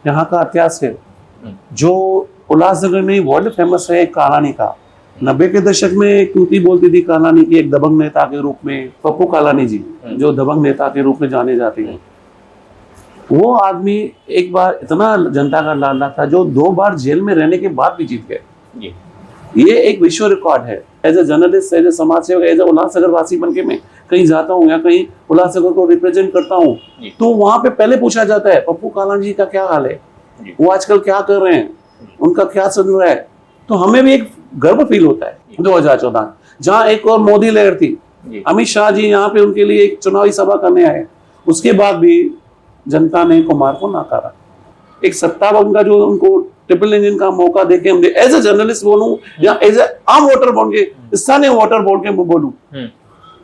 यहाँ का इतिहास है जो उल्लासनगर में वर्ल्ड फेमस है कालानी का। 90 के दशक में क्यूटी बोलती थी कालानी की एक दबंग नेता के रूप में, पप्पू कालानी जी जो दबंग नेता के रूप में जाने जाते हैं। वो आदमी एक बार इतना जनता का लाडला था जो 2 बार जेल में रहने के बाद भी जीत गए। ये एक विश्व रिकॉर्ड है। As a journalist, as a समाज सेवक, एज ए उल्लासनगर वासी बनके मैं कहीं जाता हूँ या कहीं उल्लासनगर को रिप्रेजेंट करता हूँ तो वहां पे पहले पूछा जाता है पप्पू कालानी जी का क्या हाल है, वो आजकल क्या कर रहे हैं, उनका क्या चल रहा है। तो हमें भी एक गर्व फील होता है। 2014 जहाँ एक और मोदी लहर थी, अमित शाह जी यहाँ पे उनके लिए एक चुनावी सभा करने आए, उसके बाद भी जनता ने कुमार को नकारा। एक सत्तावन का जो उनको ट्रिपल इंजन का मौका देके हम एज ए जर्नलिस्ट बोलूं या एज ए आम वोटर बोल के, स्थानीय वोटर बोल के बोलूं,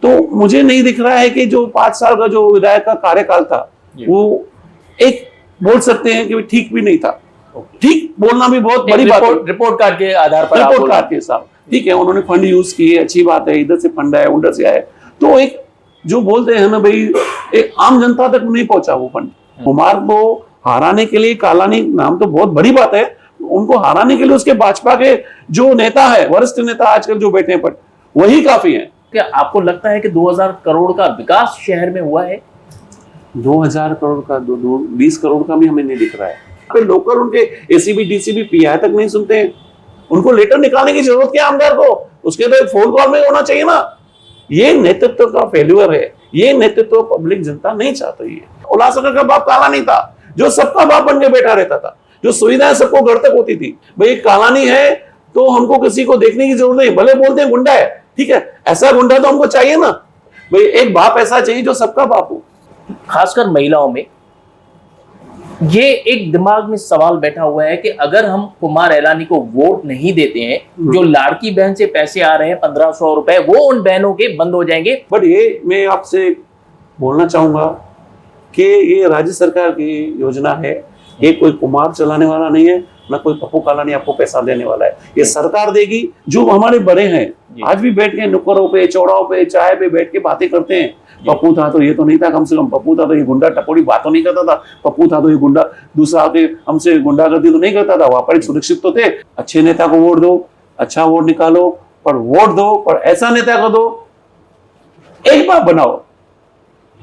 तो मुझे नहीं दिख रहा है कि जो 5 साल का जो विधायक का कार्यकाल था वो एक बोल सकते हैं कि ठीक भी नहीं था। ठीक बोलना भी बहुत बड़ी बात है। रिपोर्ट कार्ड के आधार पर, रिपोर्ट कार्ड के हिसाब, ठीक है, उन्होंने फंड यूज किए, अच्छी बात है, इधर से फंड आया, उधर से आया, तो एक जो बोलते हैं ना भाई, एक आम जनता तक नहीं पहुंचा वो फंड। कुमार को हराने के लिए, कालानी नाम तो बहुत बड़ी बात है, उनको हराने के लिए उसके भाजपा के जो नेता है, वरिष्ठ नेता आजकल जो बैठे पर, वही काफी है। क्या आपको लगता है कि 2000 करोड़ का विकास शहर में हुआ है? 2000 करोड़ का, 20 करोड़ का भी हमें नहीं दिख रहा है। लोकल उनके एसीबी डीसीबी पीआई तक नहीं सुनते हैं। उनको लेटर निकालने की जरूरत क्या आमदार को? उसके तो एक फोन कॉल में होना चाहिए ना। ये नेतृत्व का फेल्यूर है, ये नेतृत्व पब्लिक जनता नहीं चाहती है। उल्लासनगर का बाप कालानी था जो सबका बाप बन के बैठा रहता था, जो सुविधाएं सबको घर तक होती थी। भाई कालानी है तो हमको किसी को देखने की जरूरत नहीं, भले बोलते हैं गुंडा है, ठीक है, ऐसा गुंडा तो हमको चाहिए ना भाई। एक बाप ऐसा चाहिए जो सबका बाप हो। खासकर महिलाओं में ये एक दिमाग में सवाल बैठा हुआ है कि अगर हम कुमार एलानी को वोट नहीं देते हैं, जो लाड़की बहन से पैसे आ रहे हैं 1500 रुपए, वो उन बहनों के बंद हो जाएंगे। बट ये मैं आपसे बोलना चाहूंगा कि ये राज्य सरकार की योजना है, ये कोई कुमार चलाने वाला नहीं है, ना कोई पप्पू कालानी आपको पैसा देने वाला है। ये सरकार देगी। जो हमारे बड़े हैं आज भी बैठ के नुक्करों पे, चौड़ाओं पे, चाय पे बैठ के बातें करते हैं। पप्पू था तो ये तो नहीं था, कम से कम पप्पू था तो ये गुंडा टपोरी बात तो नहीं करता था, पप्पू था तो ये गुंडा दूसरा आके हमसे गुंडागर्दी तो नहीं करता था, वहां पर सुरक्षित तो थे। अच्छे नेता को वोट दो, अच्छा वोट निकालो, पर वोट दो, पर ऐसा नेता को दो, एक बाप बनाओ,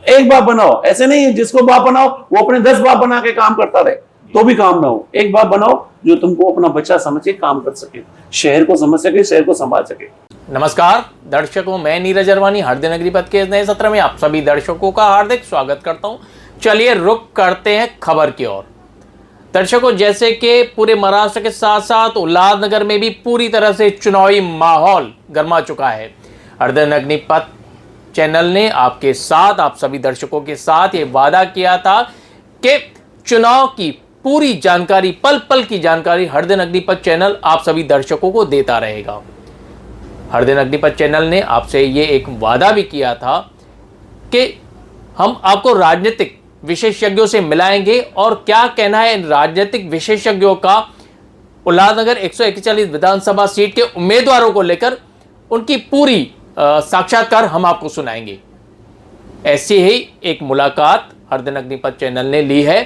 एक बाप बनाओ। ऐसे नहीं जिसको बाप बनाओ वो अपने 10 बाप बना के काम करता रहे तो भी काम ना हो। एक बाप बनाओ जो तुमको अपना बच्चा समझ के काम कर सके, शहर को समझ सके, शहर को संभाल सके। नमस्कार दर्शकों, मैं नीरज अरवानी हृदय नगरी पथ के नए सत्र में आप सभी दर्शकों का हार्दिक स्वागत करता हूं। चलिए रुक करते हैं खबर की ओर। दर्शकों, जैसे कि पूरे महाराष्ट्र के साथ साथ उल्लासनगर में भी पूरी तरह से चुनावी माहौल गर्मा चुका है। हृदय नगरी पथ चैनल ने आपके साथ, आप सभी दर्शकों के साथ ये वादा किया था कि चुनाव की पूरी जानकारी, पल पल की जानकारी हृदय नगरी पथ चैनल आप सभी दर्शकों को देता रहेगा। हृदय नगरी पथ चैनल ने आपसे ये एक वादा भी किया था कि हम आपको राजनीतिक विशेषज्ञों से मिलाएंगे और क्या कहना है इन राजनीतिक विशेषज्ञों का उल्लासनगर 141 विधानसभा सीट के उम्मीदवारों को लेकर, उनकी पूरी साक्षात्कार हम आपको सुनाएंगे। ऐसी ही एक मुलाकात हृदय नगरी पथ चैनल ने ली है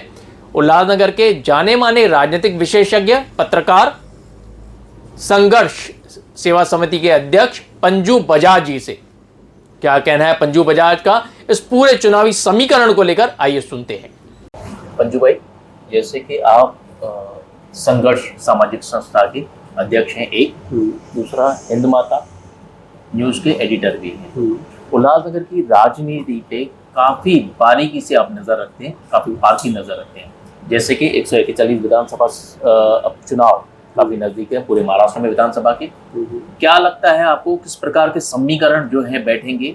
उल्लासनगर के जाने माने राजनीतिक विशेषज्ञ, पत्रकार, संघर्ष सेवा समिति के अध्यक्ष पंजू बजाज जी से। क्या कहना है पंजू बजाज का इस पूरे चुनावी समीकरण को लेकर, आइए सुनते हैं। पंजू भाई, जैसे कि आप संघर्ष सामाजिक संस्था के अध्यक्ष हैं एक, दूसरा हिंद माता न्यूज के एडिटर भी हैं। उल्लासनगर की राजनीति पे काफी बारीकी से आप नजर रखते हैं, काफी बारीकी नजर रखते हैं। जैसे कि 141 विधानसभा अब चुनाव काफी नजदीक है पूरे महाराष्ट्र में विधानसभा के। क्या लगता है आपको, किस प्रकार के समीकरण जो है बैठेंगे,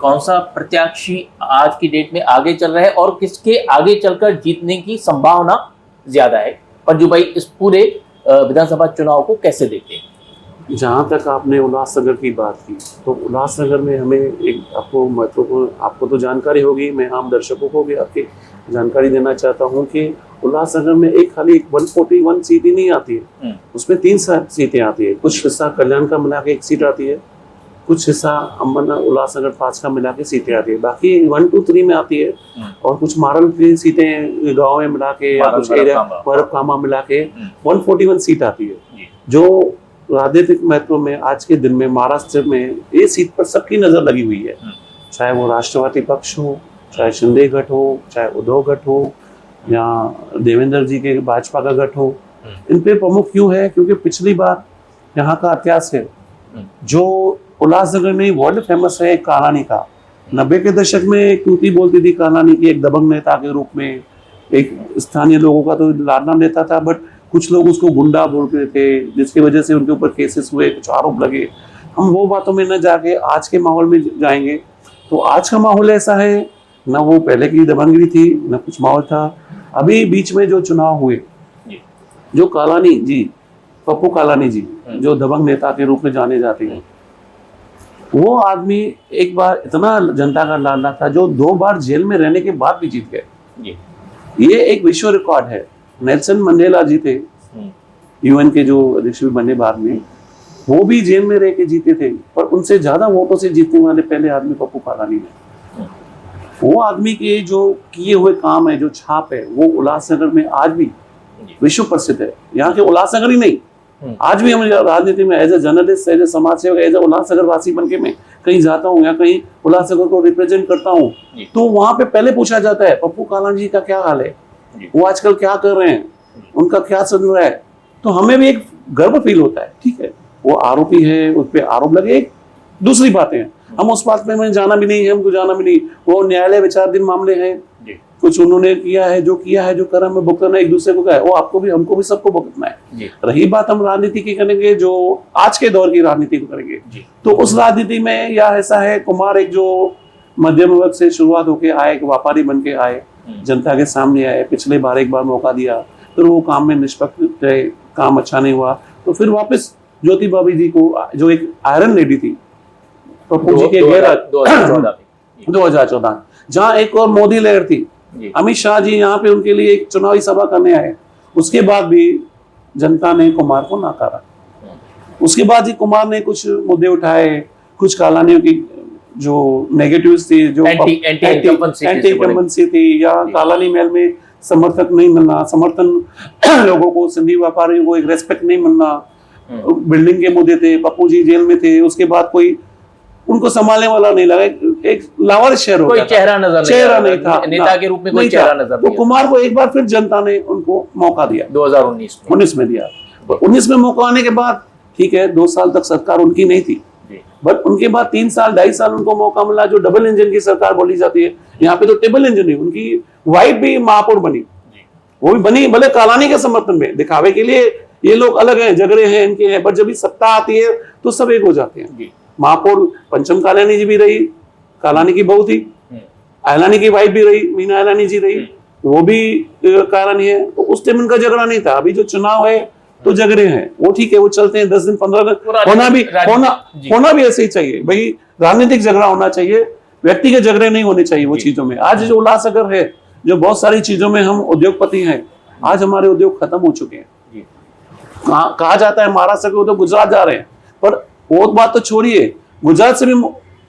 कौन सा प्रत्याशी आज की डेट में आगे चल रहा है और किसके आगे चलकर जीतने की संभावना ज्यादा है? पंजू भाई, इस पूरे विधानसभा चुनाव को कैसे देखते हैं? जहाँ तक आपने उल्लासनगर की बात की, तो उल्लासनगर में हमें एक आपको महत्वपूर्ण, आपको तो जानकारी होगी, मैं आम दर्शकों को भी आपकी जानकारी देना चाहता हूँ कि उल्लासनगर में एक खाली 141 सीट ही नहीं आती है, उसमें 3 सीटें आती है। कुछ हिस्सा कल्याण का मिला के 1 सीट आती है, कुछ हिस्सा अम्बन उल्लासनगर 5 का मिला के सीटें आती है, बाकी 1 2 3 में आती है। और कुछ मारल की सीटें गांव में मिला के या कुछ एरिया बर्फ कामा मिला के 141 सीट आती है। जो राजनीतिक महत्व में आज के दिन में महाराष्ट्र में ये सीट पर सबकी नजर लगी हुई है, चाहे वो राष्ट्रवादी पक्ष हो, चाहे शिंदे गठ हो, चाहे उद्धव गठ हो, या देवेंद्र जी के भाजपा का गठ हो। इन पे प्रमुख क्यों है? क्योंकि पिछली बार यहाँ का इतिहास है, जो उल्लासनगर में वर्ल्ड फेमस है कालानी का। 90 के दशक में क्यूटी बोलती थी कालानी की एक दबंग नेता के रूप में, एक स्थानीय लोगों का तो लाडला नेता था, बट कुछ लोग उसको गुंडा बोलते थे, जिसकी वजह से उनके ऊपर केसेस हुए, कुछ आरोप लगे। हम वो बातों में न जाके आज के माहौल में जाएंगे। तो आज का माहौल ऐसा है, न वो पहले की दबंगगिरी थी, न कुछ माहौल था। अभी बीच में जो चुनाव हुए, जो कालानी जी, पप्पू कालानी जी, जो दबंग नेता के रूप में जाने जाते हैं, वो आदमी एक बार इतना जनता का लाडला था, जो 2 बार जेल में रहने के बाद भी जीत गए। ये एक विश्व रिकॉर्ड है। नेल्सन मंडेला जी थे, यूएन के जो अध्यक्ष भी बने बाद में, वो भी जेल में रह के जीते थे, पर उनसे ज्यादा वोटों से जीतने वाले पहले आदमी पप्पू कालानी है। वो आदमी के जो किए हुए काम है, जो छाप है, वो उल्लासनगर में आज भी विश्व प्रसिद्ध है। यहाँ के उल्लासनगर ही नहीं, आज भी हम राजनीति में as a journalist, as a समाज सेवक, एज ए उल्लासनगर वासी बनके मैं कहीं जाता हूँ या कहीं उल्लासनगर को रिप्रेजेंट करता हूँ, तो वहां पे पहले पूछा जाता है पप्पू कालानी जी का क्या हाल है, वो आजकल क्या कर रहे हैं, उनका क्या चल रहा है। तो हमें भी एक गर्व फील होता है। ठीक है, वो आरोपी है, उस पर आरोप लगे, एक दूसरी बातें हैं, हम उस बात में हमें जाना भी नहीं है, हमको जाना भी नहीं। वो न्यायालय विचाराधीन मामले हैं, कुछ उन्होंने किया है, जो कर्म में भुगतना एक दूसरे को क्या है, वो आपको भी, हमको भी, सबको भुगतना है। रही बात हम राजनीति की करेंगे, जो आज के दौर की राजनीति को करेंगे, तो उस राजनीति में या ऐसा है, कुमार एक जो मध्यम वर्ग से शुरुआत होके आए, एक व्यापारी बन के आए, जनता के सामने आए, पिछले बार एक बार मौका दिया, फिर वो काम में निष्पक्ष रहे, काम अच्छा नहीं हुआ, तो फिर वापस ज्योति बाबी जी को, जो एक आयरन लेडी थी पप्पू जी के घेर 2014, जहाँ एक और मोदी लहर थी, अमित शाह जी यहाँ पे उनके लिए एक चुनावी सभा करने आए, उसके बाद भी जनता ने कुमार को नकारा। उसके बाद ही कुमार ने कुछ मुद्दे उठाए, कुछ कालानियों की जो नेगेटिव्स थी, जो एंटी इनकम्बेंसी थी, या कालानी महल में समर्थक नहीं मिलना, समर्थन लोगों को, सिंधी व्यापारियों को एक रेस्पेक्ट नहीं मिलना, बिल्डिंग के मुद्दे थे, पप्पू जी जेल में थे, उसके बाद कोई उनको संभालने वाला नहीं लगा, एक लावारिस शहर हो गया, चेहरा नहीं था, नेता के रूप में कोई चेहरा नजर नहीं। तो कुमार को एक बार फिर जनता ने उनको मौका दिया, 2019 में दिया। 19 में मौका आने के बाद ठीक है, 2 साल तक सरकार उनकी नहीं थी, बट उनके बाद 3 साल 2.5 साल उनको मौका मिला, जो डबल इंजन की सरकार बोली जाती है। यहाँ पे तो ट्रिपल इंजन है, उनकी वाइफ भी महापौर बनी, वो भी बनी भले कालानी के समर्थन में, दिखावे के लिए ये लोग अलग हैं, झगड़े हैं इनके हैं, पर जब सत्ता आती है तो सब एक हो जाते हैं। महापौर पंचम कालानी जी भी रही, कालानी की बहू थी, अहलानी की वाइफ भी रही, मीना अहलानी जी रही, वो भी कालानी है। तो उस टाइम उनका झगड़ा नहीं था। अभी जो चुनाव है तो झगड़े हैं, वो ठीक है, वो चलते हैं 10 दिन 15 दिन, होना भी ऐसे ही चाहिए भाई। राजनीतिक झगड़ा होना चाहिए, व्यक्तिगत झगड़े नहीं होने चाहिए वो चीजों में। आज जो उल्लासनगर है, जो बहुत सारी चीजों में हम उद्योगपति हैं, आज हमारे उद्योग खत्म हो चुके हैं। कहा जाता है महाराष्ट्र के उद्योग गुजरात जा रहे हैं, पर वो बात तो छोड़िए, गुजरात से भी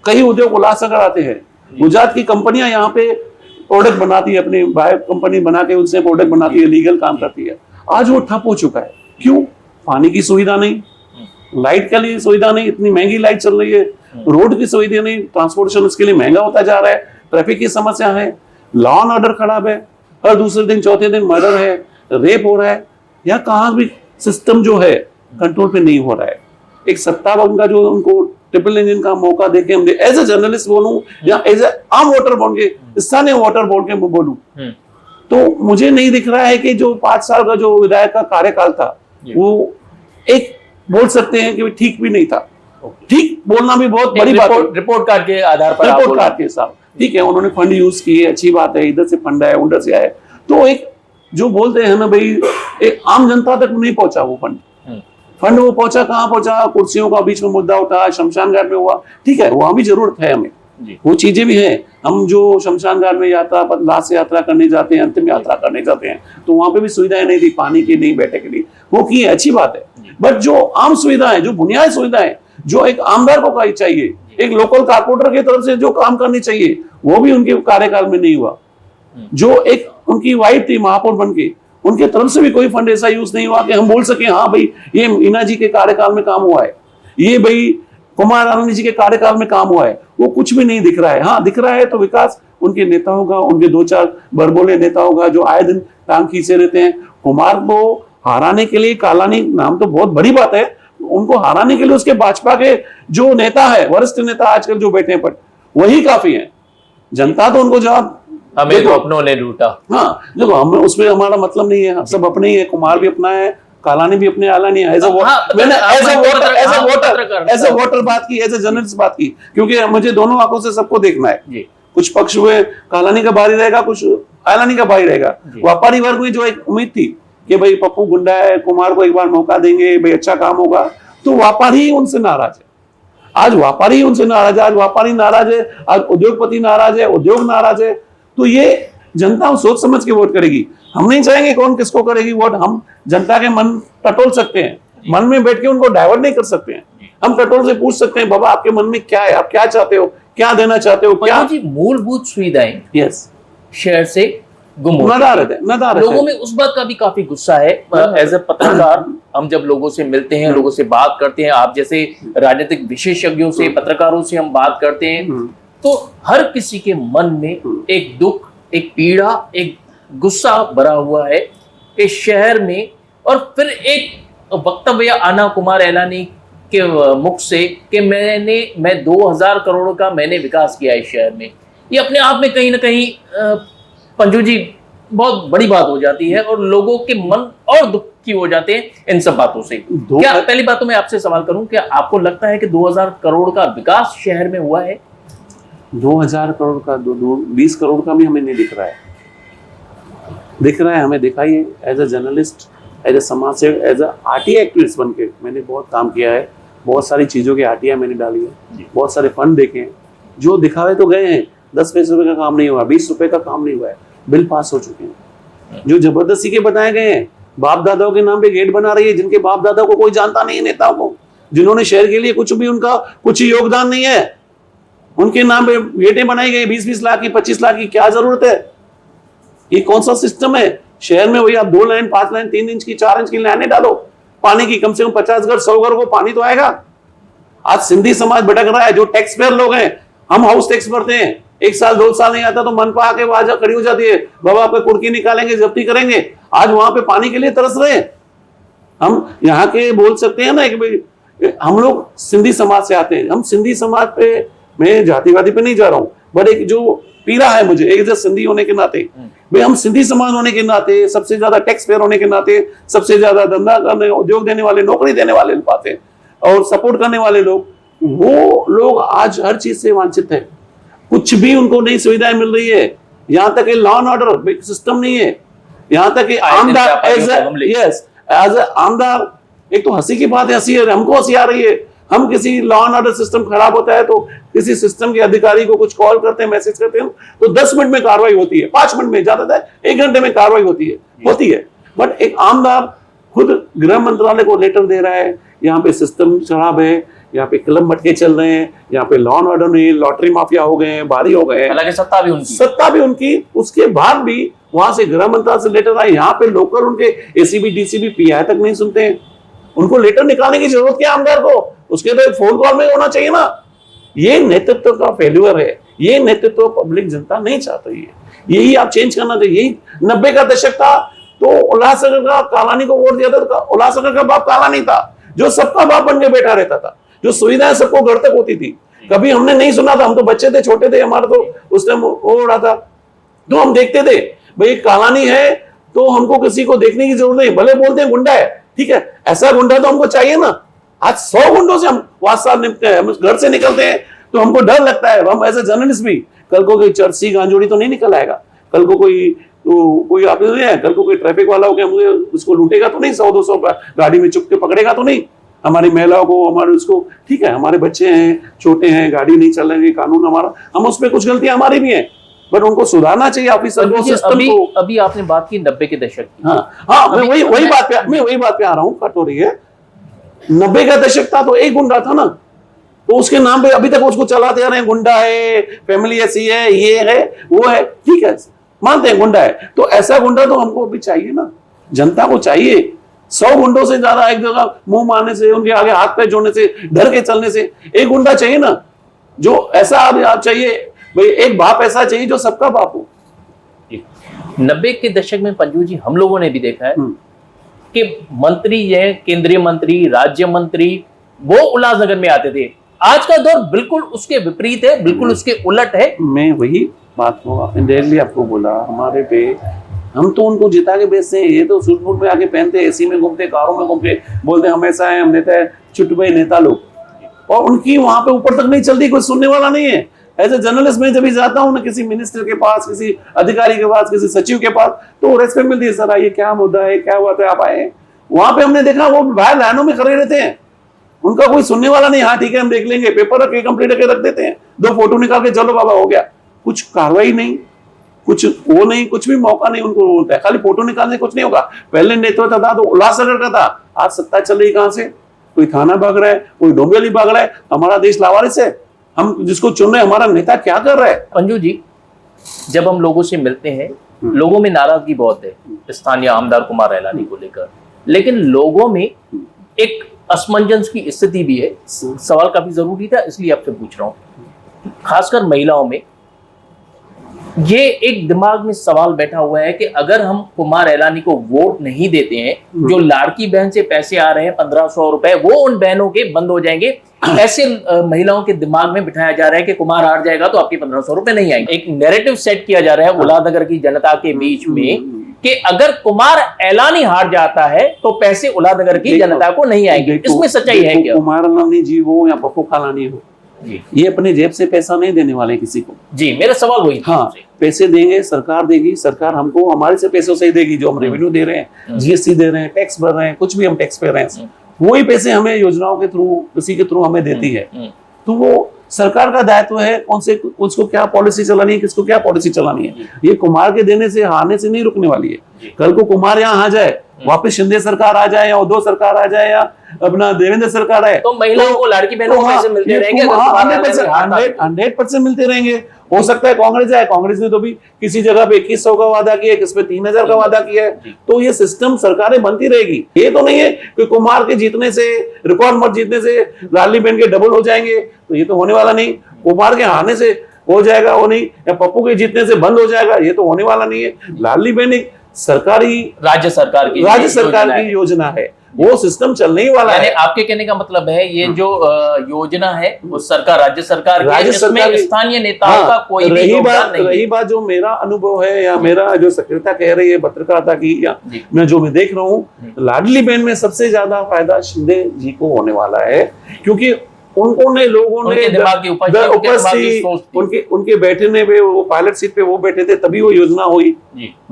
कई उद्योग उल्लासनगर आते हैं। गुजरात की कंपनियां यहाँ पे प्रोडक्ट बनाती है, अपनी बायो कंपनी बना के उनसे प्रोडक्ट बनाती है, लीगल काम करती है। आज वो ठप हो चुका है। क्यों? पानी की सुविधा नहीं, लाइट के लिए सुविधा नहीं, इतनी महंगी लाइट चल रही है, रोड की सुविधा नहीं, ट्रांसपोर्टेशन उसके लिए महंगा होता जा रहा है, ट्रैफिक की समस्या है, लॉ एंड ऑर्डर खराब है, हर दूसरे दिन चौथे दिन मर्डर है, रेप हो रहा है, या कहाँ भी सिस्टम जो है कंट्रोल पे नहीं हो रहा है। एक सत्तावन का जो उनको ट्रिपल इंजन का मौका देके हम एज ए जर्नलिस्ट बोलूं या एज ए आम वोटर बोल के, स्थानीय वोटर बोल के बोलूं, तो मुझे नहीं दिख रहा है कि जो 5 साल का जो विधायक का कार्यकाल था, वो एक बोल सकते हैं कि ठीक भी नहीं था। ठीक बोलना भी बहुत बड़ी बात है, रिपोर्ट कार्ड के आधार पर, रिपोर्ट कार्ड के हिसाब, ठीक है, उन्होंने फंड यूज किए, अच्छी बात है, इधर से फंड आया, उधर से आया, तो एक जो बोलते हैं ना भाई, एक आम जनता तक नहीं पहुंचा वो फंड। वो पहुंचा कहाँ पहुंचा? कुर्सियों का बीच में मुद्दा उठा, शमशान घाट में हुआ, ठीक है, वहां भी जरूरत है हमें, वो चीजें भी हैं। हम जो शमशान घाट में यात्रा, लाश यात्रा करने जाते हैं, अंतिम यात्रा करने जाते हैं, तो वहां पे भी सुविधाएं नहीं थी, पानी की नहीं, बैठने के लिए, वो की है, अच्छी बात है। बट जो आम सुविधाएं, जो बुनियादी सुविधाएं, जो एक आमदार को चाहिए, एक लोकल कारपोरेटर की तरफ से जो काम करनी चाहिए, वो भी उनके कार्यकाल में नहीं हुआ। जो एक उनकी वाइफ थी महापौर बन के, उनके तरफ से भी कोई फंड ऐसा यूज नहीं हुआ कि हम बोल सके हाँ भाई ये मीना जी के कार्यकाल में काम हुआ है, ये भाई कुमार आनंद जी के कार्यकाल में काम हुआ है। वो कुछ भी नहीं दिख रहा है। हाँ दिख रहा है तो विकास उनके नेताओं का, उनके 2-4 बड़बोले नेताओं का जो आए दिन टांग खींचे रहते हैं। कुमार को हराने के लिए कालानी नाम तो बहुत बड़ी बात है, उनको हराने के लिए उसके भाजपा के जो नेता है, वरिष्ठ नेता आजकल जो बैठे हैं, वही काफी है। जनता तो उनको जवाब हमें तो अपनों ने लूटा। हाँ देखो, हम उसमें हमारा मतलब नहीं है, सब अपने ही है। कुमार भी अपना है, कालानी भी अपने आला नहीं है। एज ए वोटर बात की, एज ए जर्नलिस्ट बात की, क्योंकि मुझे दोनों आंखों से सबको देखना है। कुछ पक्ष हुए कालानी का भारी रहेगा, कुछ आलानी का भारी रहेगा। व्यापारी वर्ग में जो एक उम्मीद थी कि भाई पप्पू गुंडा है, कुमार को एक बार मौका देंगे, भाई अच्छा काम होगा, तो व्यापारी उनसे नाराज है। आज व्यापारी उनसे नाराज है, आज व्यापारी नाराज है, आज उद्योगपति नाराज है, उद्योग नाराज है। तो ये जनता सोच समझ के वोट करेगी। हम नहीं चाहेंगे कौन किसको करेगी वोट, हम जनता के मन टटोल सकते हैं, मन में बैठ के उनको डाइवर्ट नहीं कर सकते हैं। हम टटोल से पूछ सकते हैं बाबा आपके मन में क्या है, आप क्या चाहते हो, क्या देना चाहते हो, क्या जी मूलभूत सुविधाएं यस शहर से गुम हो लोगों में उस बात का भी काफी गुस्सा है। एज ए पत्रकार हम जब लोगों से मिलते हैं, लोगों से बात करते हैं, आप जैसे राजनीतिक विशेषज्ञों से, पत्रकारों से हम बात करते हैं, तो हर किसी के मन में एक दुख, एक पीड़ा, एक गुस्सा भरा हुआ है इस शहर में। और फिर एक वक्तव्य आना कुमार एलानी के मुख से कि मैं 2000 करोड़ का मैंने विकास किया इस शहर में, ये अपने आप में कहीं ना कहीं पंजू जी बहुत बड़ी बात हो जाती है और लोगों के मन और दुखी हो जाते हैं इन सब बातों से। क्या पहली बात तो मैं आपसे सवाल करूं, क्या आपको लगता है कि 2000 करोड़ का विकास शहर में हुआ है? 2000 करोड़ का 20 करोड़ का भी हमें नहीं दिख रहा है। दिख रहा है हमें, दिखाइए। As a journalist, as a समाज सेवक, एज ए आरटीआई एक्टिविस्ट बन के मैंने बहुत काम किया है, बहुत सारी चीज़ों की आरटीआई मैंने डाली है, बहुत सारे फंड देखे हैं। जो दिखावे तो गए हैं, 10 पैसे रुपए का काम नहीं हुआ, 20 रुपए का काम नहीं हुआ है, बिल पास हो चुके हैं। जो जबरदस्ती के बताए गए हैं, बाप दादाओं के नाम पे गेट बना रही है, जिनके बाप दादा को कोई जानता नहीं है, नेताओं को, जिन्होंने शहर के लिए कुछ भी उनका कुछ योगदान नहीं है, उनके नाम पे गेटें बनाई गई 20-20 लाख की, 25 लाख की। क्या जरूरत है? ये कौन सा सिस्टम है? शहर में वही आप 2 लाइन, 5 लाइन, 3 इंच की, 4 इंच की लाइनें डालो, पानी की कम से कम 50 घर, 100 घर को पानी तो आएगा। आज सिंधी समाज भटक रहा है, जो टैक्स पेयर लोग हैं, हम हाउस टैक्स भरते हैं, 1 साल 2 साल नहीं आता तो मनपा आके वहां खड़ी हो जाती है, बाबा आपका कुर्की निकालेंगे, जब्ती करेंगे। आज वहां पे पानी के लिए तरस रहे हैं। हम यहाँ के बोल सकते हैं ना कि हम लोग सिंधी समाज से आते हैं, हम सिंधी समाज पे, मैं जातिवादी पे नहीं जा रहा हूँ, बट एक जो पीड़ा है मुझे एक सिंधी होने के नाते, भाई हम सिंधी समाज होने के नाते, सबसे ज्यादा टैक्स पेयर होने के नाते, सबसे ज्यादा धंधा करने, उद्योग देने वाले, नौकरी देने वाले पाते और सपोर्ट करने वाले लोग, वो लोग आज हर चीज से वांछित है। कुछ भी उनको नई सुविधाएं मिल रही है। यहाँ तक लॉ एंड ऑर्डर सिस्टम नहीं है। यहाँ तक आमदार एज ए आमदार, एक तो हंसी की बात है, हंसी है, हमको हंसी आ रही है। हम किसी लॉ एंड ऑर्डर सिस्टम खराब होता है तो किसी सिस्टम के अधिकारी को कुछ कॉल करते हैं, मैसेज करते हैं, तो 10 मिनट में कार्रवाई होती है, 5 मिनट में, ज्यादातर 1 घंटे में कार्रवाई होती है। बट एक आमदार खुद गृह मंत्रालय को लेटर दे रहा है, यहाँ पे सिस्टम खराब है, यहाँ पे क्लब मटके चल रहे हैं, यहाँ पे लॉ एंड ऑर्डर नहीं, लॉटरी माफिया हो गए हैं, भारी हो गए हैं। हालांकि सत्ता भी उनकी, उसके बाद भी वहां से गृह मंत्रालय से लेटर आए, यहाँ पे लोकल उनके एसीबी, डीसीबी, पीआई तक नहीं सुनते हैं। उनको लेटर निकालने की जरूरत क्या आमदार को? उसके तो एक फोन कॉल में होना चाहिए ना। ये नेतृत्व का फेल्यूर है, ये नेतृत्व पब्लिक जनता नहीं चाहती है। यही आप चेंज करना चाहिए। 90 का दशक था तो उल्लासनगर का कालानी को वोट दिया था, तो उल्लासनगर का बाप कालानी था, जो सबका बाप बन के बैठा रहता था, जो सुविधाएं सबको घर तक होती थी। कभी हमने नहीं सुना था, हम तो बच्चे थे, छोटे थे, हमारा तो उस टाइम हो रहा था, तो हम देखते थे भाई कालानी है तो हमको किसी को देखने की जरूरत नहीं, भले बोलते हैं गुंडा है, ठीक है, ऐसा गुंडा तो हमको चाहिए ना। आज 100 गुंडों से हम वास्ता निपटते हैं, हम घर से निकलते हैं तो हमको डर लगता है। हम ऐसे जर्नलिस्ट भी, कल को कोई चर्सी गांजोड़ी तो नहीं निकल आएगा, कल को कोई आप है, कल को कोई ट्रैफिक वाला हो गया, मुझे उसको लूटेगा तो नहीं, 100-200 गाड़ी में चुप के पकड़ेगा तो नहीं, हमारी महिलाओं को, हमारे उसको, ठीक है, हमारे बच्चे हैं, छोटे हैं, गाड़ी नहीं चल रही, कानून हमारा, हम उस पर कुछ गलतियां हमारी भी हैं, बट उनको सुधारना चाहिए ऑफिसर को, सिस्टम को। अभी आपने बात की 90 के दशक की। हाँ, मैं वही बात पे आ रहा हूँ, कट हो रही है। 90 का दशक था तो एक गुंडा था ना, तो उसके नाम पे अभी तक उसको चलाते आ रहे हैं, गुंडा है, फैमिली ऐसी है, ये है, वो है, ठीक है, मानते हैं गुंडा है। तो ऐसा गुंडा तो हमको अभी चाहिए ना, जनता को चाहिए। 100 गुंडों से ज्यादा एक जगह मुंह मारने से, उनके आगे हाथ पैर जोड़ने से, डर के चलने से, एक गुंडा चाहिए ना, जो ऐसा आप चाहिए भाई, एक बाप ऐसा चाहिए जो सबका बाप हो। 90 के दशक में पंजू जी हम लोगों ने भी देखा है कि मंत्री है, केंद्रीय मंत्री, राज्य मंत्री, वो उल्लासनगर में आते थे। आज का दौर बिल्कुल उसके विपरीत है, बिल्कुल उसके उलट है। मैं वही बात डायरेक्टली आपको बोला, हमारे पे हम तो उनको जिता के बेचते हैं, ये तो सूट बूट में आके पहनते, एसी में घूमते, कारों में घूमते, बोलते हम ऐसा है, हम नेता है, चुट भाई नेता लोग, और उनकी वहां पे ऊपर तक नहीं चलती, कोई सुनने वाला नहीं है। एज ए जर्नलिस्ट में जब भी जाता हूँ ना, किसी मिनिस्टर के पास, किसी अधिकारी के पास, किसी सचिव के पास, तो रेस्पेक्ट मिलती है, सर ये क्या मुद्दा है, क्या हुआ था, आप आए। वहां पे हमने देखा वो बाहर लाइनों में खड़े रहते हैं, उनका कोई सुनने वाला नहीं। हाँ ठीक है, हम देख लेंगे, पेपर रख के कंप्लीट करके रख देते हैं, 2 फोटो निकाल के चलो बाबा हो गया, कुछ कार्रवाई नहीं, कुछ वो नहीं, कुछ भी मौका नहीं उनको होता है, खाली फोटो निकालने कुछ नहीं होगा। पहले नेतृत्व था तो उल्लासनगर का था, आज सत्ता चल रही कहां से, कोई थाना भाग रहा है, कोई डोंबिवली भाग रहा है, हमारा देश लावारिस है। हम जिसको चुन रहे हैं, हमारा नेता क्या कर रहा है। पंजू जी, जब हम लोगों से मिलते हैं, लोगों में नाराजगी बहुत है स्थानीय आमदार कुमार एलानी को लेकर, लेकिन लोगों में एक असमंजस की स्थिति भी है। सवाल काफी जरूरी था, इसलिए आपसे पूछ रहा हूं। खासकर महिलाओं में ये एक दिमाग में सवाल बैठा हुआ है कि अगर हम कुमार एलानी को वोट नहीं देते हैं, जो लाड़की बहन से पैसे आ रहे हैं 1500 रुपए, वो उन बहनों के बंद हो जाएंगे। ऐसे महिलाओं के दिमाग में बिठाया जा रहा है कि कुमार हार जाएगा तो आपके 1500 रुपए नहीं आएंगे। एक नैरेटिव सेट किया जा रहा है उल्लासनगर की जनता के बीच में कि अगर कुमार एलानी हार जाता है तो पैसे उल्लासनगर की जनता को नहीं आएंगे। इसमें सच्चाई है क्या? कुमार एलानी जी हो या पप्पू कालानी हो, ये अपने जेब से पैसा नहीं देने वाले किसी को। जी, मेरा सवाल वही। हाँ, पैसे देंगे, सरकार देगी, सरकार हमको हमारे से पैसों से ही देगी, जो हम रेवेन्यू दे रहे हैं, जीएसटी दे रहे हैं, टैक्स भर रहे हैं, कुछ भी हम टैक्स पे रहे हैं, वही पैसे हमें योजनाओं के थ्रू, किसी के थ्रू हमें देती है। तो वो सरकार का दायित्व है, कौन से उसको क्या पॉलिसी चलानी है, किसको क्या पॉलिसी चलानी है। ये कुमार के देने से, हारने से नहीं रुकने वाली है। कल को कुमार यहाँ आ जाए, वापस शिंदे सरकार आ जाए, या उद्धव सरकार आ जाए, या अपना देवेंद्र सरकार आए, तो महिलाओं को, लड़की बहनों को पैसे मिलते रहेंगे। 100% मिलते रहेंगे। हो सकता है कांग्रेस आए, कांग्रेस ने तो भी किसी जगह पे 2100 का वादा किया, किस पे 3000 का वादा किया है। तो ये सिस्टम सरकारें बनती रहेगी। ये तो नहीं है कि कुमार के जीतने से, रिकॉर्ड मत जीतने से लाडली बहन के डबल हो जाएंगे, तो ये तो होने वाला नहीं। कुमार के हारने से हो जाएगा, वो नहीं, या पप्पू के जीतने से बंद हो जाएगा, ये तो होने वाला नहीं है। लाडली बहन एक सरकारी, राज्य सरकार की योजना है, वो सिस्टम चलने ही वाला है। आपके कहने का मतलब है ये जो योजना है वो सरकार, राज्य सरकार की, स्थानीय नेताओं का कोई भी योगदान नहीं। रही बात जो मेरा अनुभव है, या मेरा जो सक्रियता कह रही है पत्रकारिता की, या मैं जो मैं देख रहा हूँ, लाडली बहन में सबसे ज्यादा फायदा शिंदे जी को होने वाला है, क्योंकि उन्होंने, लोगों ने उनके बैठने पे, वो पायलट सीट पे वो बैठे थे, तभी वो योजना हुई।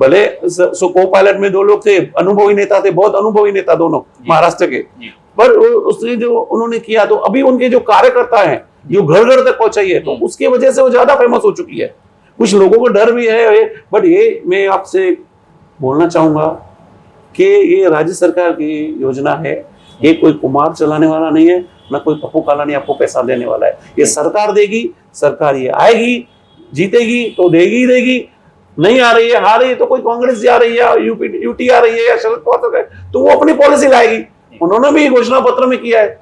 भले को पायलट में 2 लोग थे, अनुभवी नेता थे, बहुत अनुभवी नेता दोनों महाराष्ट्र के, पर उसने जो उन्होंने किया, तो अभी उनके जो कार्यकर्ता हैं, जो घर घर तक पहुंचाई है, तो उसकी वजह से वो ज्यादा फेमस हो चुकी है। कुछ लोगों को डर भी है, बट ये मैं आपसे बोलना चाहूंगा कि ये राज्य सरकार की योजना है, ये कोई कुमार चलाने वाला नहीं है, ना कोई पप्पू कालानी आपको पैसा देने वाला है। ये सरकार देगी, सरकार ये आएगी, जीतेगी तो देगी, नहीं आ रही है, हार रही है, तो कोई कांग्रेस आ रही है, यूटी आ रही है, या शरद पवार, तो वो अपनी पॉलिसी लाएगी। उन्होंने भी घोषणा पत्र में किया है,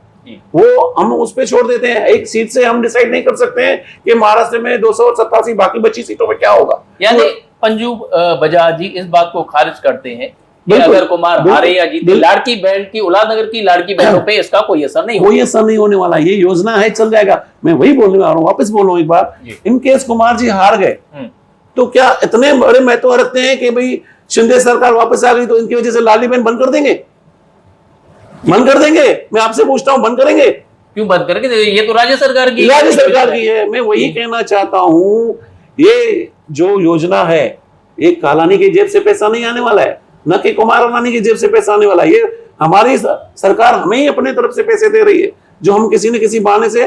वो हम उस पर छोड़ देते हैं। एक सीट से हम डिसाइड नहीं कर सकते हैं कि महाराष्ट्र में 287 बाकी बची सीटों में क्या होगा। यानी पंजू बजाज जी इस बात को खारिज करते हैं कि अगर कुमार हारे या जीते, लाड़की बहन की, उल्लासनगर की लाड़की बहनों पे इसका कोई असर नहीं, कोई असर नहीं होने वाला। ये योजना है, चल जाएगा। मैं वही बोलने वाला हूँ, वापस बोल रहा हूँ एक बार, इन केस कुमार जी हार गए तो क्या इतने बड़े महत्व रखते हैं कि भाई शिंदे सरकार वापस आ गई तो इनकी वजह से लाडली बहन बंद कर देंगे? बंद कर देंगे? मैं आपसे पूछता हूँ, बंद करेंगे? क्यों बंद करेंगे? ये तो राज्य सरकार की है। मैं वही कहना चाहता हूँ, ये जो योजना है, ये कालानी की जेब से पैसा नहीं आने वाला है, न कि कुमार एलानी की जेब से पैसा आने वाला है। ये हमारी सरकार हमें ही अपने तरफ से पैसे दे रही है, जो हम किसी न किसी बहाने से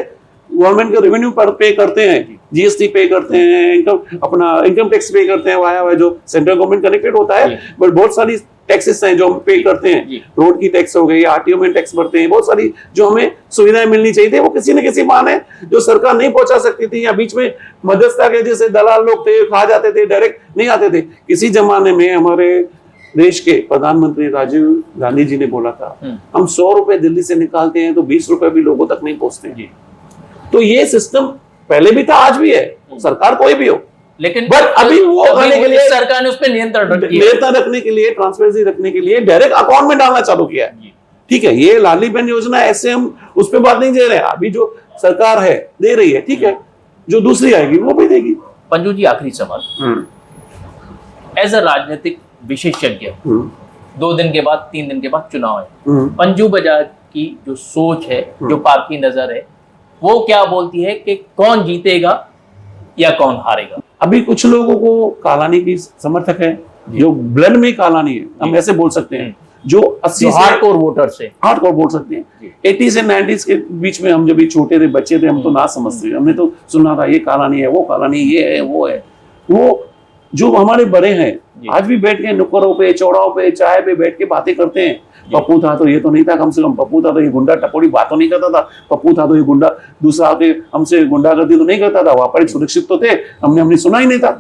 गवर्नमेंट के रेवेन्यू पर पे करते हैं, जीएसटी पे करते हैं, इनकम टैक्स पे करते हैं, वाया जो सेंट्रल गवर्नमेंट कनेक्टेड होता है, बट बहुत सारी टैक्सेस हैं जो हम पे करते हैं, जी। रोड की टैक्स हो गई, आरटीओ में टैक्स भरते हैं, बहुत सारी जो हमें सुविधाएं मिलनी चाहिए थी, वो किसी न किसी बहाने जो सरकार नहीं पहुंचा सकती थी, या बीच में मध्यस्थता के जैसे दलाल लोग थे, खा जाते थे, डायरेक्ट नहीं आते थे। किसी जमाने में हमारे देश के प्रधानमंत्री राजीव गांधी जी ने बोला था, हम 100 रुपए दिल्ली से निकालते हैं तो 20 रुपए भी लोगों तक नहीं पहुंचते हैं। तो ये सिस्टम पहले भी था, आज भी है, सरकार कोई भी हो, लेकिन बट अभी वो आने के लिए सरकार ने उस पर नियंत्रण रखने के लिए, ट्रांसपेरेंसी रखने के लिए डायरेक्ट अकाउंट में डालना चालू किया है। ठीक है, ये लाडली बहन योजना ऐसे हम उस पर बात नहीं दे रहे हैं, अभी जो सरकार है दे रही है, ठीक है, जो दूसरी आएगी वो भी देगी। पंजू जी, आखिरी सवाल, एज अ राजनीतिक विशेषज्ञ, 2 दिन के बाद 3 दिन के बाद चुनाव है, पंजू बजाज की जो सोच है, जो पार की नजर है, वो क्या बोलती है कि कौन जीतेगा या कौन हारेगा? अभी कुछ लोगों को कालानी की समर्थक है, जो ब्लड में कालानी है, हम ऐसे बोल सकते हैं, जो 80 हार्डकोर वोटर से, हार्डकोर बोल सकते हैं। 80 से 90s के बीच में हम जब भी छोटे थे, बच्चे थे, हम तो ना समझते, हमने तो सुना था ये कालानी है, वो कालानी, ये है, वो है। वो जो हमारे बड़े हैं आज भी बैठ के नुक्करों पे, चौड़ाओं पे, चाय पे बैठ के बातें करते हैं, पप्पू था तो ये तो नहीं था, कम से कम पप्पू था तो ये गुंडा टपोरी बात तो नहीं करता था, पप्पू था तो ये गुंडा दूसरा आके हमसे गुंडागर्दी तो नहीं करता था, वहां पर सुरक्षित तो थे, हमने सुना ही नहीं था।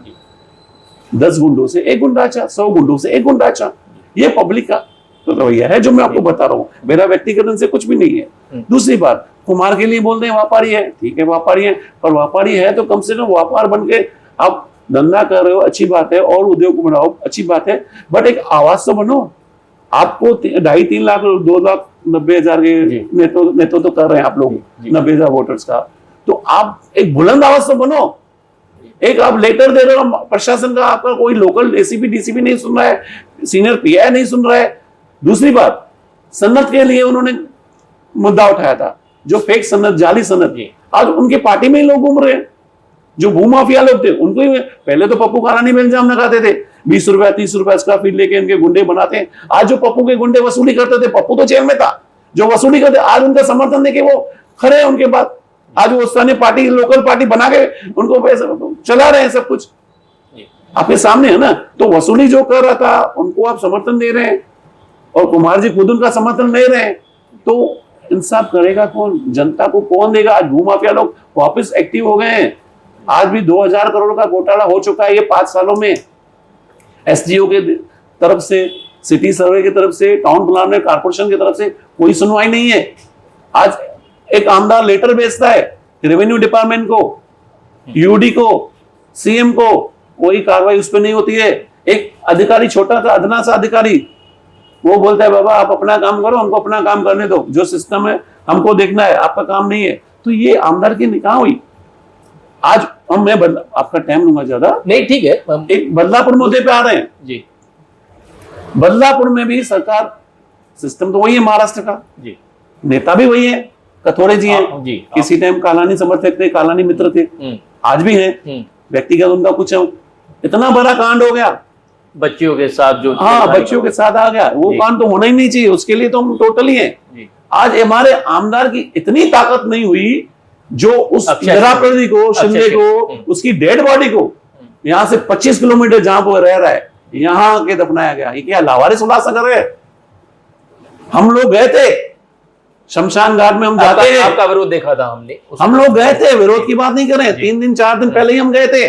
10 गुंडों से 1 गुंडा अच्छा, 100 गुंडों से 1 गुंडा अच्छा, ये पब्लिक का तो रवैया है जो मैं आपको बता रहा हूँ, मेरा व्यक्तिगत से कुछ भी नहीं है। दूसरी बात, कुमार के लिए बोलते हैं व्यापारी है, ठीक है व्यापारी है, पर व्यापारी है तो कम से कम व्यापार बन के आप धंधा कर रहे हो, अच्छी बात है, और उद्योग बनाओ, अच्छी बात है, बट एक आवाज तो बनो। आपको 2.5-3 लाख 2,90,000 के नेतृत्व तो कर रहे हैं आप लोग, 90,000 वोटर्स का, तो आप एक बुलंद आवाज तो बनो। एक आप लेटर दे रहे हो प्रशासन का, आपका कोई लोकल एसीपी डीसीपी नहीं सुन रहा है, सीनियर पीआई नहीं सुन रहा है। दूसरी बात, सनद के लिए उन्होंने मुद्दा उठाया था, जो फेक सनद, जाली सनद, आज उनके पार्टी में ही लोग घूम रहे हैं, जो भूमाफिया लोग थे उनको ही। पहले तो पप्पू कालानी में इल्जाम लगाते थे, 20 रुपया 30 रुपया स्क्वायर फीट लेके इनके गुंडे बनाते हैं। आज जो पप्पू के गुंडे वसूली करते थे, पप्पू तो जेल में था, जो वसूली करते, आज उनका समर्थन देके वो खड़े हैं उनके बाद, आज वो स्थानीय पार्टी, लोकल पार्टी बना के उनको पैसे चला रहे हैं, सब कुछ आपके सामने है ना। तो वसूली जो कर रहा था उनको आप समर्थन दे रहे हैं, और कुमार जी खुद उनका समर्थन ले रहे हैं, तो इंसाफ करेगा कौन? जनता को कौन देगा? आज भूमाफिया लोग वापस एक्टिव हो गए हैं। आज भी 2,000 करोड़ का घोटाला हो चुका है ये 5 सालों में, एसडीओ के तरफ से, सिटी सर्वे की तरफ से, टाउन प्लानर कारपोरेशन की तरफ से कोई सुनवाई नहीं है। आज एक आमदार लेटर भेजता है रेवेन्यू डिपार्टमेंट को, यूडी को, सीएम को, कोई कार्रवाई उस पर नहीं होती है। एक अधिकारी, छोटा सा अदना सा अधिकारी, वो बोलता है बाबा आप अपना काम करो, हमको अपना काम करने दो, जो सिस्टम है हमको देखना है, आपका काम नहीं है। तो ये आमदार की निकाह हुई। आज मैं आपका टाइम लूंगा ज्यादा, नहीं ठीक है, एक बदलापुर मुद्दे पे आ रहे हैं जी। बदलापुर में भी सरकार, सिस्टम तो वही है महाराष्ट्र का जी, नेता भी वही है, कथोरे जी हैं जी, किसी टाइम कालानी समर्थक थे, कालानी मित्र थे, आज भी हैं, व्यक्तिगत उनका कुछ है। इतना बड़ा कांड हो गया बच्चियों के साथ, जो बच्चियों के साथ आ गया, वो कांड तो होना ही नहीं चाहिए, उसके लिए तो हम टोटली हैं। आज हमारे आमदार की इतनी ताकत नहीं हुई जो उस जराप्रदी को, शिंदे को, उसकी डेड बॉडी को यहाँ से 25 किलोमीटर जहां वो रह रहा है, यहाँ के दफनाया गया। ये क्या लावारिस उलासा कर रहे हैं? हम लोग गए थे शमशान घाट में, हम जाते हैं, आपका विरोध देखा था हमने, हम लोग गए थे, विरोध की बात नहीं कर रहे हैं, 3 दिन 4 दिन पहले ही हम गए थे।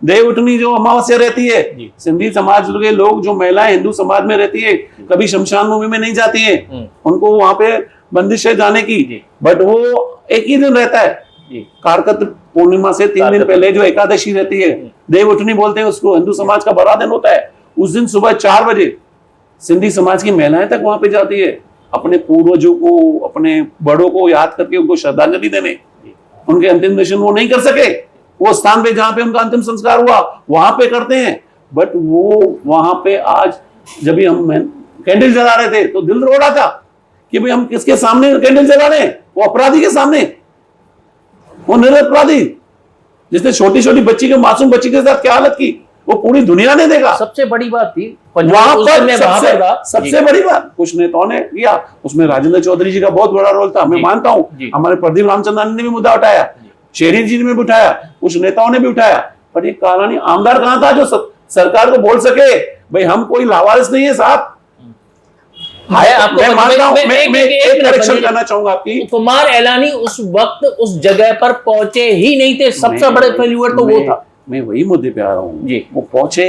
देव उठनी जो अमावस्या रहती है, सिंधी समाज के लोग, जो महिलाएं हिंदू समाज में रहती है, कभी शमशान भूमि में नहीं जाती है, उनको वहां पे बंदिश है जाने की, बट वो एक ही दिन रहता है, कारकत पूर्णिमा से 3 दिन पहले जो एकादशी रहती है, देव उठनी बोलते हैं उसको, हिंदू समाज का बड़ा दिन होता है। उस दिन सुबह 4 बजे सिंधी समाज की महिलाएं तक वहां पे जाती है, अपने पूर्वजों को, अपने बड़ों को याद करके उनको श्रद्धांजलि देने। उनके अंतिम दर्शन वो नहीं कर सके, वो स्थान पे जहां पे उनका अंतिम संस्कार हुआ वहां पे करते हैं, बट वो वहां पे आज जब भी हम कैंडल जला रहे थे तो दिल रो रहा था कि भाई हम किसके सामने कैंडल जला रहे हैं? वो अपराधी के सामने, वो निरपराधी, जिसने छोटी छोटी बच्ची के, मासूम बच्ची के साथ क्या हालत की, वो पूरी दुनिया ने देखा। सबसे बड़ी बात थी वहां पर, सबसे बड़ी बात कुछ नेताओं ने किया, उसमें राजेंद्र चौधरी जी का बहुत बड़ा रोल था, मैं मानता हूं। हमारे प्रदीप रामचंद्रन ने भी मुद्दा उठाया, शेरी जी ने भी उठाया, कुछ नेताओं ने भी उठाया, पर ये कालानी आमदार कहां था जो सरकार को बोल सके भाई हम कोई लावारिस नहीं है साहब, मैं आपको मैं मानता हूं, मैं एक एक मिनट करेक्शन बंधु जी। करना चाहूंगा आपकी। कुमार एलानी उस वक्त उस जगह पर पहुंचे ही नहीं थे, सबसे बड़े फेल्यूर तो वो था। मैं वही मुद्दे पे आ रहा हूँ जी। वो पहुंचे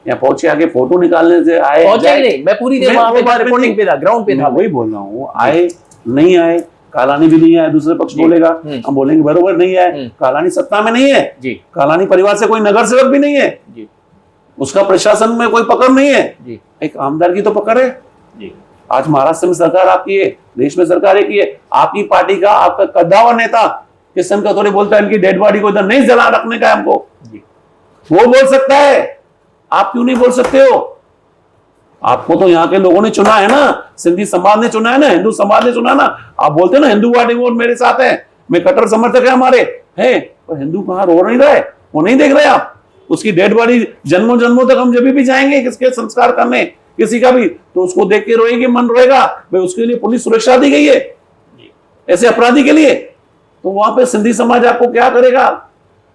या पहुंचे आगे फोटो निकालने से आए पहुंचे जाए, ही नहीं, मैं पूरी देर मैं वहां वो पे बात रिपोर्टिंग पे था, ग्राउंड पे मैं था। वही बोल रहा हूँ, आए नहीं आए, कालानी भी नहीं आया, दूसरे पक्ष बोलेगा, हम बोलेंगे बरोबर नहीं आए, कालानी सत्ता में नहीं है जी कालानी परिवार से कोई नगर सेवक भी नहीं है जी उसका प्रशासन में कोई पकड़ नहीं है, जी एक आमदार की तो पकड़ है। जी आज महाराष्ट्र में सरकार आपकी है, देश में सरकार एक ही है, आपकी पार्टी का आपका कद्दावर नेता किशन कथोरे बोलता है इनकी डेड बॉडी को इधर नहीं जला रखने का है हमको, जी वो बोल सकता है, आप क्यों नहीं बोल सकते हो? आपको तो यहाँ के लोगों ने चुना है ना, सिंधी समाज ने चुना है ना, हिंदू समाज ने चुना ना। आप बोलते हैं ना हिंदूवादी वोट मेरे साथ है, मैं कट्टर समर्थक है हमारे, है पर हिंदू बाहर हो नहीं रहा है, वो नहीं देख रहे आप। उसकी डेड बॉडी जन्मों जन्मों तक हम जब भी जाएंगे किसके संस्कार करने किसी का भी, तो उसको देख के रोएंगे, मन रोएगा भाई, उसके लिए पुलिस सुरक्षा दी गई है ऐसे अपराधी के लिए, तो वहां पे सिंधी समाज आपको क्या करेगा,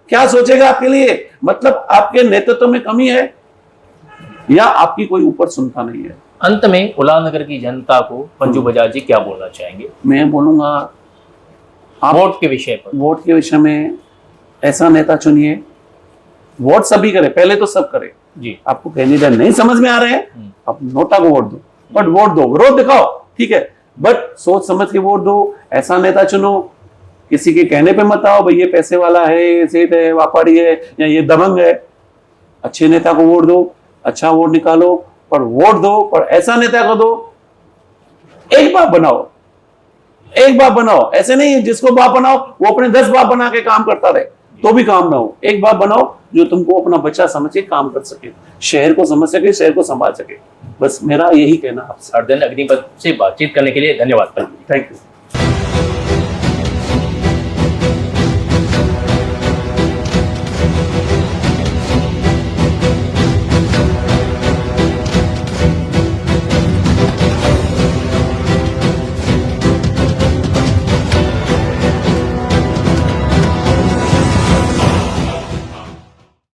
क्या सोचेगा आपके लिए? मतलब आपके नेतृत्व में कमी है या आपकी कोई ऊपर सुनता नहीं है? अंत में उल्लानगर की जनता को पंजू बजाज जी क्या बोलना चाहेंगे मैं बोलूंगा आप वोट के विषय पर? वोट के विषय में ऐसा नेता चुनिए, वोट सभी करे, पहले तो सब करे। जी आपको कैंडिडेट नहीं समझ में आ रहे हैं, आप नोटा को वोट दो, बट वोट दो, विरोध दिखाओ ठीक है, बट सोच समझ के वोट दो। ऐसा नेता चुनो, किसी के कहने पे मत आओ भाई ये पैसे वाला है, सेठ है, व्यापारी है या ये दबंग है। अच्छे नेता को वोट दो, अच्छा वोट निकालो, पर वोट दो, पर ऐसा नेता को दो, एक बाप बनाओ, एक बाप बनाओ, ऐसे नहीं जिसको बाप बनाओ वो अपने 10 बाप बना के काम करता रहे तो भी काम ना हो। एक बाप बनाओ जो तुमको अपना बच्चा समझ के काम कर सके, शहर को समझ सके, शहर को संभाल सके। बस मेरा यही कहना आपसे। हरदैन अग्निपथ से बातचीत करने के लिए धन्यवाद। Thank you.